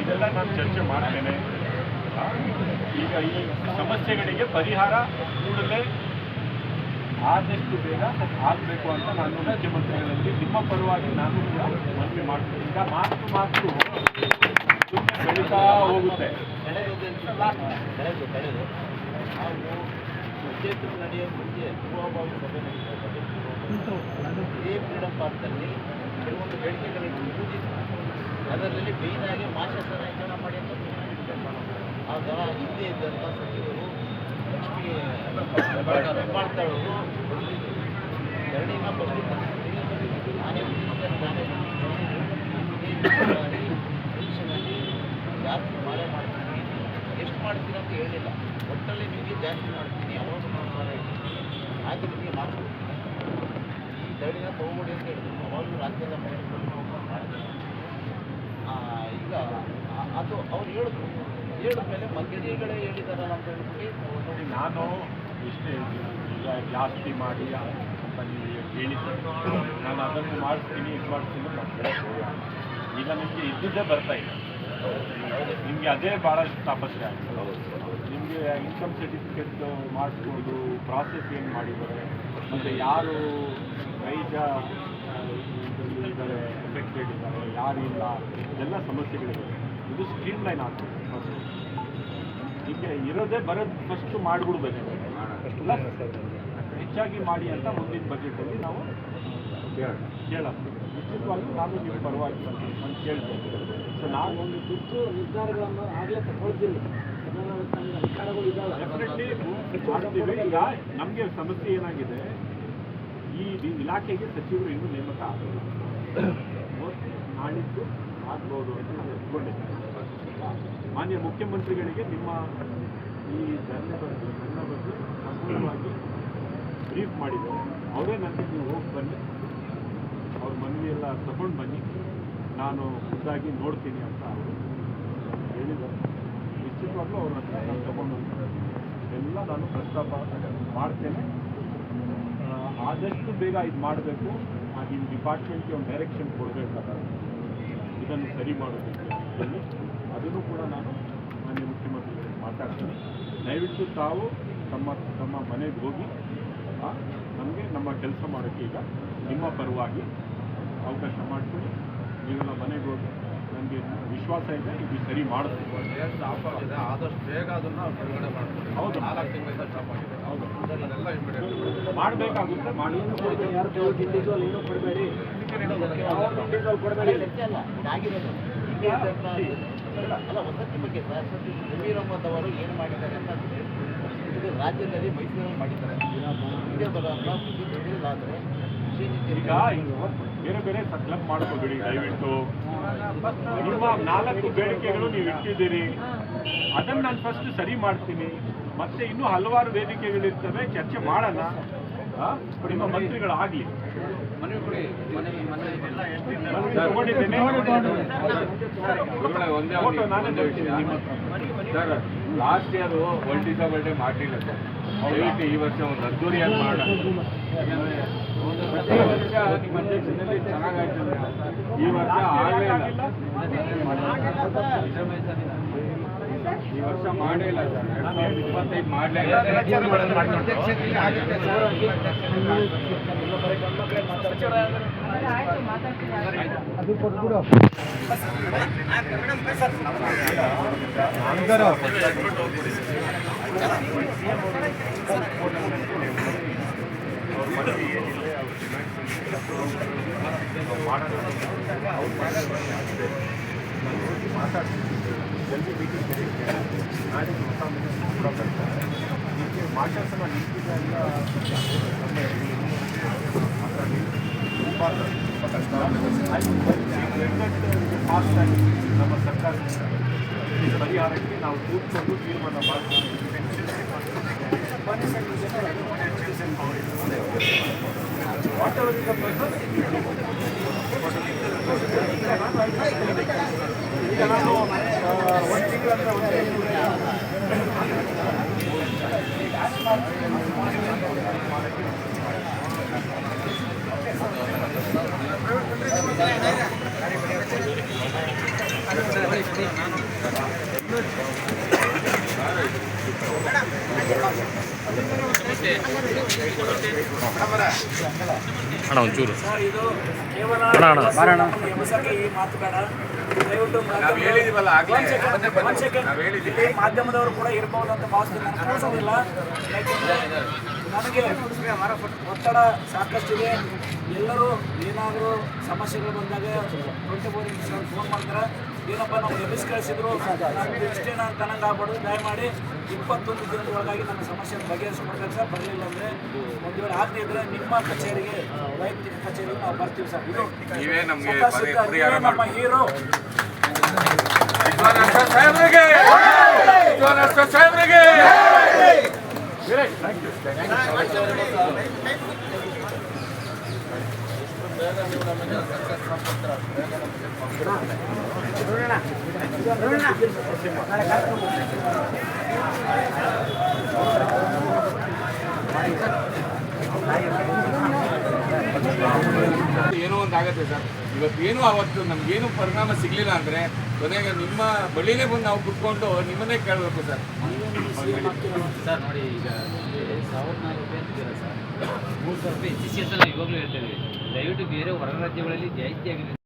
ಇದೆಲ್ಲ ನಾನು ಚರ್ಚೆ ಮಾಡ್ತೇನೆ. ಈಗ ಈ ಸಮಸ್ಯೆಗಳಿಗೆ ಪರಿಹಾರ ಕೂಡಲೇ ಆದಷ್ಟು ಬೇಗ ಆಗಬೇಕು ಅಂತ ನಾನು ಮುಖ್ಯಮಂತ್ರಿಗಳಲ್ಲಿ ನಿಮ್ಮ ಪರವಾಗಿ ನಾನು ಕೂಡ ಮನವಿ ಮಾಡ್ತೀನಿ. ಈಗ ಮಾತು ಬೆಳೀತಾ ಹೋಗುತ್ತೆ. ನಡೆಯುವ ಮುಂಚೆ ಪೂರ್ವಭಾವಿ ಸಭೆ ನಡೆಯುತ್ತದೆ. ಇದೇ ಫ್ರೀಡಂ ಪಾರ್ಕ್ನಲ್ಲಿ ಕೆಲವೊಂದು ಬೇಡಿಕೆಗಳನ್ನು ಪೂಜಿಸಿತು. ಅದರಲ್ಲಿ ಮೇಯ್ನಾಗಿ ಮಾಶಾಸನ ಹೆಚ್ಚಳ ಮಾಡಿ ಅಂತ ಆಗ ಹಿಂದೆ ಇದ್ದಂಥ ಸಚಿವರು ಲಕ್ಷ್ಮೀ ಹೆಬ್ಬಾಳ್ತಾಳವರು ಧರಣಿನ ಫಸ್ಟ್ ನಾನೇ ಪರೀಕ್ಷೆನಲ್ಲಿ ಜಾಸ್ತಿ ಮಾಡೇ ಮಾಡ್ತೀನಿ, ಎಷ್ಟು ಮಾಡ್ತೀನಿ ಅಂತ ಹೇಳಿಲ್ಲ, ಒಟ್ಟಲ್ಲಿ ನಿಮಗೆ ಜಾಸ್ತಿ ಮಾಡ್ತೀನಿ, ಅವಾಗ ಆಯ್ತು ನಿಮಗೆ ಮಾಡ್ತೀನಿ, ಈ ಧರಣಿನ ತೊಗೊಬಿಡಿ ಅಂತ ಹೇಳಿದ್ರು. ಅವಾಗಲೂ ರಾಜ್ಯದ ಮಾಡಿಕೊಂಡು ಮಾಡಿದೆ. ಈಗ ಅದು ಅವ್ರು ಹೇಳಿದ್ಮೇಲೆ ಮಂತ್ರಿಗಳೇ ಹೇಳಿದಾರಲ್ಲ ಅಂತ ಹೇಳ್ಬಿಟ್ಟು ನೋಡಿ, ನಾನು ಇಷ್ಟೇ ಈಗ ಜಾಸ್ತಿ ಮಾಡಿ ಅಂತ ನೀವು ಹೇಳಿದ್ದೆ, ನಾನು ಅದನ್ನು ಮಾಡಿಸ್ತೀನಿ ಇದು ಮಾಡಿಸ್ತೀನಿ ಅಂತ ಈಗ ನಿಮಗೆ ಇದ್ದಿದ್ದೇ ಬರ್ತಾ ಇಲ್ಲ. ನಿಮಗೆ ಅದೇ ಭಾಳಷ್ಟು ತಾಪಸ್ಯ ಆಗಿದೆ. ನಿಮಗೆ ಇನ್ಕಮ್ ಸರ್ಟಿಫಿಕೇಟ್ ಮಾಡಿಸ್ಕೊಂಡು ಪ್ರಾಸೆಸ್ ಏನು ಮಾಡಿದ್ದಾರೆ, ಮತ್ತು ಯಾರು ನೈಜ ಇದ್ದಾರೆ, ಎಫೆಕ್ಟೆಡ್ ಇದ್ದಾರೆ, ಯಾರು ಇಲ್ಲ, ಇದೆಲ್ಲ ಸಮಸ್ಯೆಗಳಿವೆ. ಇದು ಸ್ಟ್ರೀಮ್ ಲೈನ್ ಆಗ್ತದೆ. ಹೀಗೆ ಇರೋದೇ ಬರೋದು ಫಸ್ಟು ಮಾಡಿಬಿಡ್ಬೇಕು, ಹೆಚ್ಚಾಗಿ ಮಾಡಿ ಅಂತ ಮುಂದಿನ ಬಜೆಟಲ್ಲಿ ನಾವು ಕೇಳೋಣ. ನಿಶ್ಚಿತವಾಗ್ಲೂ ನಾನು ನಿಮ್ಮ ಪರವಾಗಿ ನಾನು ಕೇಳ್ತೇನೆ. ಸೊ ನಾವು ಒಂದು ತುರ್ತು ನಿರ್ಧಾರಗಳನ್ನು ಆಗಲೇ ತಗೊಳ್ತೀನಿ, ಡೆಫಿನೆಟ್ಲಿ ಮಾಡ್ತೀವಿ. ಈಗ ನಮಗೆ ಸಮಸ್ಯೆ ಏನಾಗಿದೆ, ಈ ಇಲಾಖೆಗೆ ಸಚಿವರು ಇನ್ನೂ ನೇಮಕ ಆಗಲ್ಲ, ನಾಳಿದ್ದು ಆಗ್ಬೋದು ಅಂತ ನಾನು ಇಟ್ಕೊಂಡಿದ್ದೆ. ಮಾನ್ಯ ಮುಖ್ಯಮಂತ್ರಿಗಳಿಗೆ ನಿಮ್ಮ ಈ ಧರಣಿ ಬಗ್ಗೆ ಸಂಪೂರ್ಣವಾಗಿ ಬ್ರೀಫ್ ಮಾಡಿದ್ದಾರೆ. ಅವರೇ ನನಗೆ ನೀವು ಹೋಗಿ ಬನ್ನಿ, ಅವ್ರ ಮನವಿ ಎಲ್ಲ ತಗೊಂಡು ಬನ್ನಿ, ನಾನು ಖುದ್ದಾಗಿ ನೋಡ್ತೀನಿ ಅಂತ ಅವರು ಹೇಳಿದ್ದಾರೆ. ನಿಶ್ಚಿತವಾಗ್ಲೂ ಅವ್ರ ಹತ್ರ ನಾನು ತಗೊಂಡು ಎಲ್ಲ ನಾನು ಪ್ರಸ್ತಾಪ ಮಾಡ್ತೇನೆ. ಆದಷ್ಟು ಬೇಗ ಇದು ಮಾಡಬೇಕು. ಈ ಡಿಪಾರ್ಟ್ಮೆಂಟ್ಗೆ ಒಂದು ಡೈರೆಕ್ಷನ್ ಕೊಡಬೇಕಾದ್ರೆ ಇದನ್ನು ಸರಿ ಮಾಡೋದಕ್ಕೆ ಅದನ್ನು ಕೂಡ ನಾನು ಮಾನ್ಯ ಮುಖ್ಯಮಂತ್ರಿಗಳಿಗೆ ಮಾತಾಡ್ತೀನಿ. ದಯವಿಟ್ಟು ತಾವು ತಮ್ಮ ಮನೆಗೆ ಹೋಗಿ ನಮಗೆ ನಮ್ಮ ಕೆಲಸ ಮಾಡೋಕ್ಕೆ ಈಗ ನಿಮ್ಮ ಪರವಾಗಿ ಅವಕಾಶ ಮಾಡ್ತೀನಿ. ನೀವೆಲ್ಲ ಮನೆಗೆ ಹೋಗಿ ನನಗೆ ವಿಶ್ವಾಸ ಇದೆ ಇದು ಸರಿ ಮಾಡಿಸ್ತೀವಿ. ಆದಷ್ಟು ಬೇಗ ಅದನ್ನು ಬಿಡುಗಡೆ ಮಾಡ್ತೀವಿ. ಹೌದು, 4 ತಿಂಗಳಿಂದ ಸ್ಟಾಪ್ ಆಗಿದೆ. ಹೌದು, ಅದೆಲ್ಲ ಇಮಿಡಿಯೇಟ್ ಮಾಡಬೇಕಾಗುತ್ತೆ. ಮಾಡಿ ಅಲ್ಲ, ವಸತಿ ಬಗ್ಗೆ ಜಮೀರ್ ಅಹ್ಮದ್ ಅವರು ಏನು ಮಾಡಿದ್ದಾರೆ ಅಂತ ಇದು ರಾಜ್ಯದಲ್ಲಿ ಮೈಸೂರಲ್ಲಿ ಮಾಡಿದ್ದಾರೆ. ಇದೇ ಬರೋಲ್ಲ ಆದರೆ ಈಗ ಬೇರೆ ಬೇರೆ ಕ್ಲಬ್ ಮಾಡ್ಕೋಬೇಡಿ ದಯವಿಟ್ಟು. ನಿಮ್ಮ 4 ಬೇಡಿಕೆಗಳು ನೀವು ಇಟ್ಟಿದ್ದೀರಿ, ಅದನ್ನು ನಾನು ಫಸ್ಟ್ ಸರಿ ಮಾಡ್ತೀನಿ. ಮತ್ತೆ ಇನ್ನೂ ಹಲವಾರು ವೇದಿಕೆಗಳಿರ್ತವೆ, ಚರ್ಚೆ ಮಾಡೋಣ. ನಿಮ್ಮ ಮಂತ್ರಿಗಳಾಗಲಿ ತಗೊಂಡಿದ್ದೇನೆ. Sir, last year world disability ಮಾಡಲಿಲ್ಲ ಸರ್. ದಯವಿಟ್ಟು ಈ ವರ್ಷ ಒಂದು ಅದ್ದೂರಿಯಾಗಿ ಮಾಡೋಣ. ಪ್ರತಿ ವರ್ಷ ನಿಮ್ಮ ಅಧ್ಯಕ್ಷನಲ್ಲಿ ಚೆನ್ನಾಗಾಯ್ತು, ಈ ವರ್ಷ ಆಗಲೇ ಇಲ್ಲ. ಈ ವರ್ಷ ಮಾಡೇ ಇಲ್ಲ ಸರ್. 2025 ಮಾಡಲೇ ಇಲ್ಲ. ಜಲ್ದಿ ಮೀಟಿಂಗ್ ಕರೀತೇನೆ. ನಾಳೆ ಹೊಸ ಮಿನಿಸ್ಟರ್ ಕೂಡ ಬರ್ತಾರೆ. ಇದಕ್ಕೆ ಮಾಶಾಸನ ನಿಂತಿದೆ ಅಂತ ಮಾತಾಡಿ ಫಾಸ್ಟಾಗಿ ನಮ್ಮ ಸರ್ಕಾರದಿಂದ ಈ ಪರಿಹಾರಕ್ಕೆ ನಾವು ಕೂತ್ಕೊಂಡು ತೀರ್ಮಾನ ಮಾಡ್ತೀವಿ. What ever is the purpose. ಈಗ ನಾನು 1 ತಿಂಗಳ ಹತ್ರ ಅಣ್ಣ ಒಂಚೂರು ಸರ್ ಇದು ಕೇವಲ ಎಮಸಕ್ಕೆ ಈ ಮಾತು ಬೇಡ. ದಯವಿಟ್ಟು ಹೇಳಿದೀವಲ್ಲ ಆಗ್ಲೇ. ಒಂದ್ ಸೆಕೆಂಡ್ ಇಲ್ಲಿ ಮಾಧ್ಯಮದವರು ಕೂಡ ಇರ್ಬೋದು ಅಂತ ಭಾವಿಸ್ತೀನಿ. ನಾನು ಕಳಿಸೋದಿಲ್ಲ, ಯಾಕೆಂದರೆ ನನಗೆ ಒತ್ತಡ ಸಾಕಷ್ಟಿದೆ. ಎಲ್ಲರೂ ಏನಾದರೂ ಸಮಸ್ಯೆಗಳು ಬಂದಾಗ 24 ಫೋನ್ ಮಾಡ್ತಾರೆ, ಏನಪ್ಪ ನಾವು ಎಬ್ಬಿಸಿ ಕಳಿಸಿದ್ರು ನಮ್ದು ಇಷ್ಟೇನ ಅಂತ ನನಗೆ ಆಗ್ಬಾರ್ದು. ದಯಮಾಡಿ 21 ದಿನದ ಒಳಗಾಗಿ ನನ್ನ ಸಮಸ್ಯೆಯನ್ನು ಬಗೆಹರಿಸ್ಕೊಡ್ಬೇಕು ಸರ್. ಬರಲಿಲ್ಲ ಅಂದರೆ ಒಂದು ವೇಳೆ ಆಗದೆ ಇದ್ದರೆ ನಿಮ್ಮ ಕಚೇರಿಗೆ, ವೈಯಕ್ತಿಕ ಕಚೇರಿಗೆ ನಾವು ಬರ್ತೀವಿ ಸರ್. ಇದು ನೀವೇ ನಮಗೆ ನೀವೇ ನಮ್ಮ ಹೀರೋ. ಸಾಹೇಬ್ರಿಗೆ ಏನೋ ಒಂದು ಆಗತ್ತೆ ಸರ್. ಇವತ್ತೇನು ಅವತ್ತು ನಮ್ಗೇನು ಪರಿಣಾಮ ಸಿಗ್ಲಿಲ್ಲ ಅಂದ್ರೆ ಕೊನೆಗೆ ನಿಮ್ಮ ಬಳಿನೇ ಬಂದು ನಾವು ಕುತ್ಕೊಂಡು ನಿಮ್ಮನ್ನೇ ಕೇಳಬೇಕು ಸರ್. ಸರ್ ನೋಡಿ, ಈಗ 1,400 ರೂಪಾಯಿ ಅಂತಿದ್ದೀರ ಸರ್. 3,000 ರೂಪಾಯಿ ಹೆಚ್ಚಿಸಿ ಅಂತ ನಾವು ಇವಾಗಲೂ ಹೇಳ್ತಾ ಇದ್ದೀವಿ. ದಯವಿಟ್ಟು ಬೇರೆ ಹೊರ ರಾಜ್ಯಗಳಲ್ಲಿ ಜಾಸ್ತಿ ಆಗಿದೆ.